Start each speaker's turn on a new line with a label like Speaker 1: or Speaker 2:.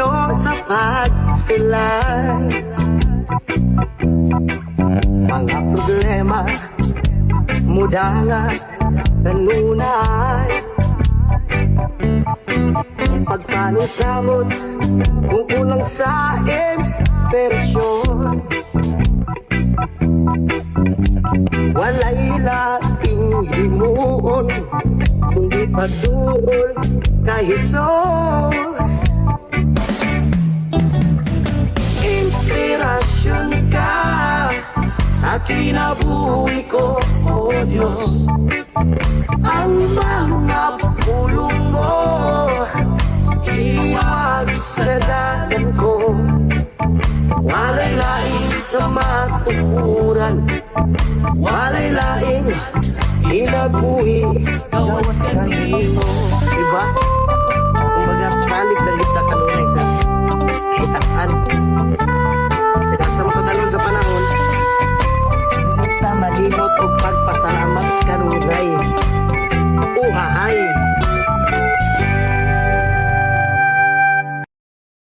Speaker 1: puno sa pagsulay. Mga problema muda nga kanunay. Pagpanusamot kung kulang sa inspirasyon, walay laking himuon kundi pagduol kay Jesus. Inspirasyon ka sa kinabuhi ko, O Diyos. Ang mga pulong mo iwag sa dalan ko. Walay laing na matukuran, walay laing kinabuhi gawas kanino. Diba? Kung mga kalig na lita kanunay ka hitaan. Kaya sa makadalon sa panahon, kita malimot o pagpasalamat kanunay. Uhahay